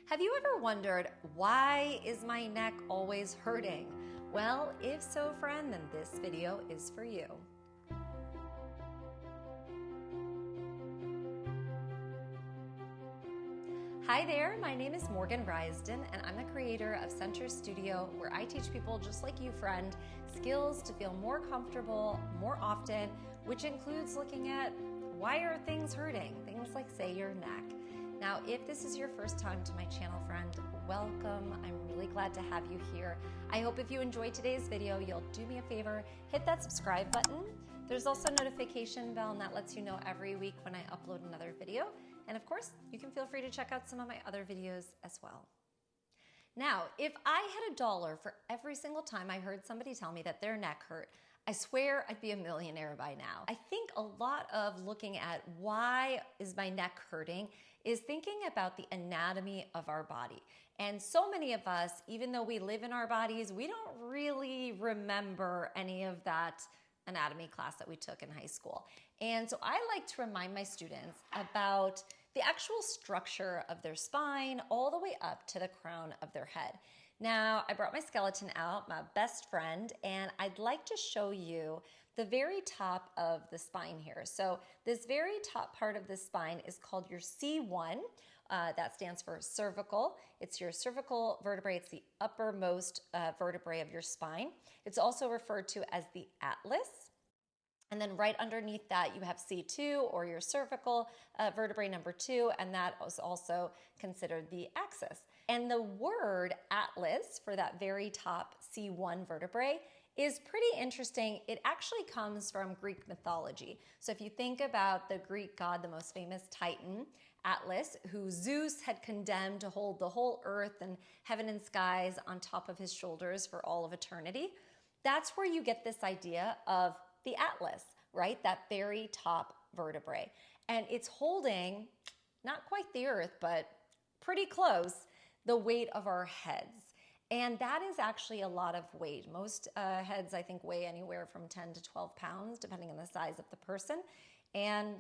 Have you ever wondered, why is my neck always hurting? Well, if so, friend, then this video is for you. Hi there, my name is Morgan Risden, and I'm the creator of Center Studio, where I teach people just like you, friend, skills to feel more comfortable more often, which includes looking at why are things hurting? Things like, say, your neck. Now, if this is your first time to my channel, friend, welcome. I'm really glad to have you here. I hope if you enjoyed today's video, you'll do me a favor, hit that subscribe button. There's also a notification bell, and that lets you know every week when I upload another video. And of course, you can feel free to check out some of my other videos as well. Now, if I had $1 for every single time I heard somebody tell me that their neck hurt, I swear I'd be a millionaire by now. I think a lot of looking at why is my neck hurting is thinking about the anatomy of our body. And so many of us, even though we live in our bodies, we don't really remember any of that anatomy class that we took in high school. And so I like to remind my students about the actual structure of their spine all the way up to the crown of their head. Now, I brought my skeleton out, my best friend, and I'd like to show you the very top of the spine here. So this very top part of the spine is called your C1. That stands for cervical. It's your cervical vertebrae. It's the uppermost vertebrae of your spine. It's also referred to as the atlas. And then right underneath that, you have C2, or your cervical vertebrae number 2, and that is also considered the axis. And the word atlas for that very top C1 vertebrae is pretty interesting. It actually comes from Greek mythology. So if you think about the Greek god, the most famous Titan, Atlas, who Zeus had condemned to hold the whole earth and heaven and skies on top of his shoulders for all of eternity, that's where you get this idea of the atlas, right? That very top vertebrae. And it's holding, not quite the earth, but pretty close, the weight of our heads. And that is actually a lot of weight. Most heads, I think, weigh anywhere from 10 to 12 pounds, depending on the size of the person. And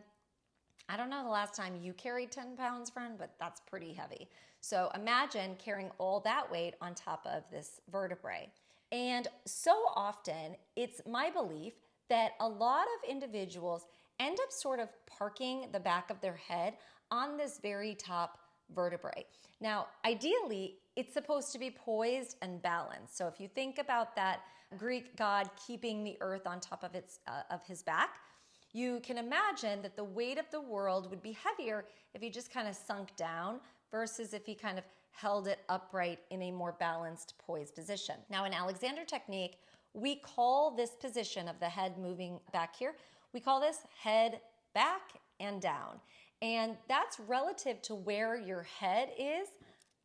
I don't know the last time you carried 10 pounds, friend, but that's pretty heavy. So imagine carrying all that weight on top of this vertebrae. And so often, it's my belief that a lot of individuals end up sort of parking the back of their head on this very top vertebrae. Now, ideally, it's supposed to be poised and balanced. So if you think about that Greek god keeping the earth on top of his back, you can imagine that the weight of the world would be heavier if he just kind of sunk down versus if he kind of held it upright in a more balanced, poised position. Now, in Alexander technique, we call this position of the head moving back here, we call this head back and down. And that's relative to where your head is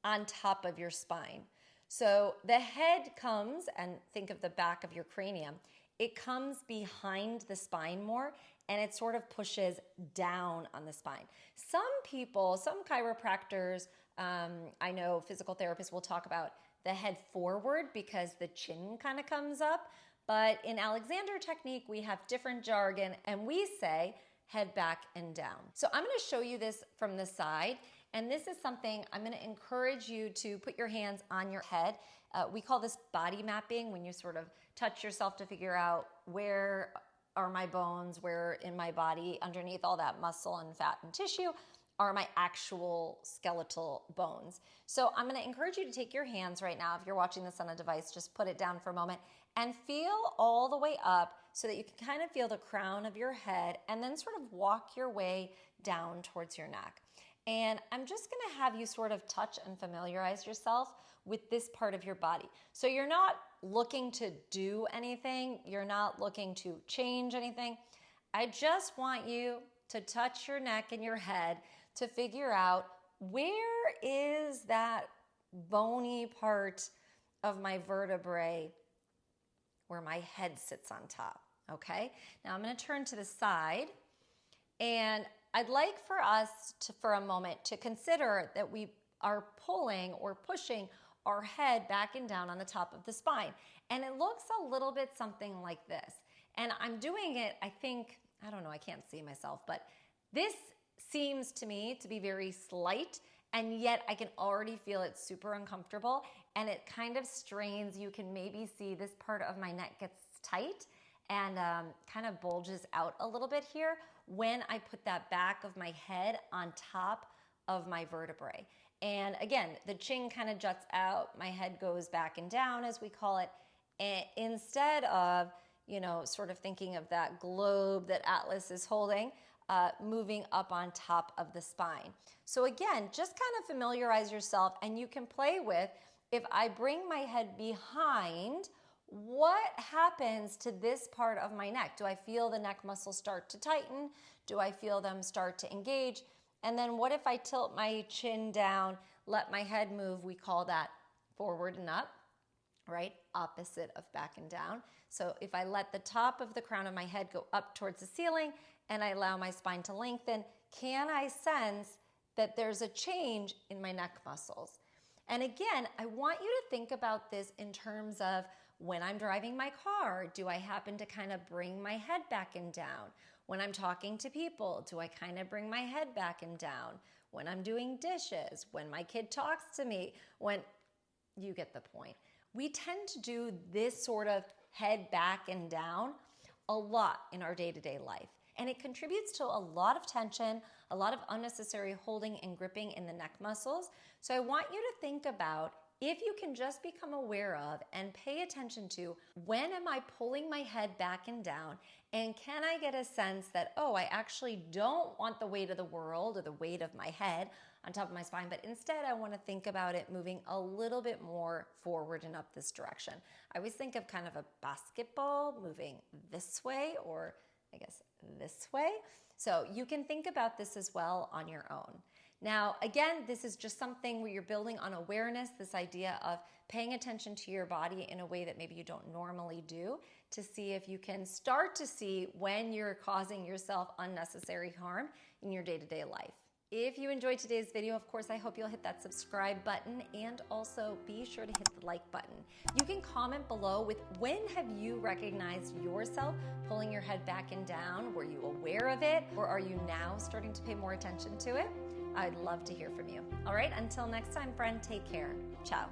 on top of your spine. So the head comes, and think of the back of your cranium, it comes behind the spine more, and it sort of pushes down on the spine. Some people, some chiropractors, I know physical therapists will talk about the head forward because the chin kind of comes up. But in Alexander technique, we have different jargon, and we say head back and down. So I'm going to show you this from the side. And this is something I'm going to encourage you to put your hands on your head. We call this body mapping, when you sort of touch yourself to figure out where are my bones, where in my body, underneath all that muscle and fat and tissue, are my actual skeletal bones. So I'm going to encourage you to take your hands right now. If you're watching this on a device, just put it down for a moment and feel all the way up so that you can kind of feel the crown of your head, and then sort of walk your way down towards your neck. And I'm just going to have you sort of touch and familiarize yourself with this part of your body. So you're not looking to do anything. You're not looking to change anything. I just want you to touch your neck and your head to figure out, where is that bony part of my vertebrae where my head sits on top, okay? Now I'm going to turn to the side, and I'd like for us to, for a moment, to consider that we are pulling or pushing our head back and down on the top of the spine. And it looks a little bit something like this. And I'm doing it, I think, I don't know, I can't see myself, but this seems to me to be very slight and yet I can already feel it's super uncomfortable and it kind of strains. You can maybe see this part of my neck gets tight and kind of bulges out a little bit here when I put that back of my head on top of my vertebrae. And again, the chin kind of juts out, my head goes back and down, as we call it, and instead of, you know, sort of thinking of that globe that Atlas is holding, moving up on top of the spine. So again, just kind of familiarize yourself, and you can play with, if I bring my head behind, what happens to this part of my neck? Do I feel the neck muscles start to tighten? Do I feel them start to engage? And then what if I tilt my chin down, let my head move? We call that forward and up, right? Opposite of back and down. So if I let the top of the crown of my head go up towards the ceiling and I allow my spine to lengthen, can I sense that there's a change in my neck muscles? And again, I want you to think about this in terms of, when I'm driving my car, do I happen to kind of bring my head back and down? When I'm talking to people, do I kind of bring my head back and down? When I'm doing dishes, when my kid talks to me, when you get the point. We tend to do this sort of head back and down a lot in our day-to-day life. And it contributes to a lot of tension, a lot of unnecessary holding and gripping in the neck muscles. So I want you to think about, if you can just become aware of and pay attention to, when am I pulling my head back and down, and can I get a sense that, oh, I actually don't want the weight of the world or the weight of my head on top of my spine, but instead I want to think about it moving a little bit more forward and up this direction. I always think of kind of a basketball moving this way, or I guess this way. So you can think about this as well on your own. Now, again, this is just something where you're building on awareness, this idea of paying attention to your body in a way that maybe you don't normally do, to see if you can start to see when you're causing yourself unnecessary harm in your day-to-day life. If you enjoyed today's video, of course, I hope you'll hit that subscribe button, and also be sure to hit the like button. You can comment below with, when have you recognized yourself pulling your head back and down? Were you aware of it, or are you now starting to pay more attention to it? I'd love to hear from you. All right, until next time, friend, take care. Ciao.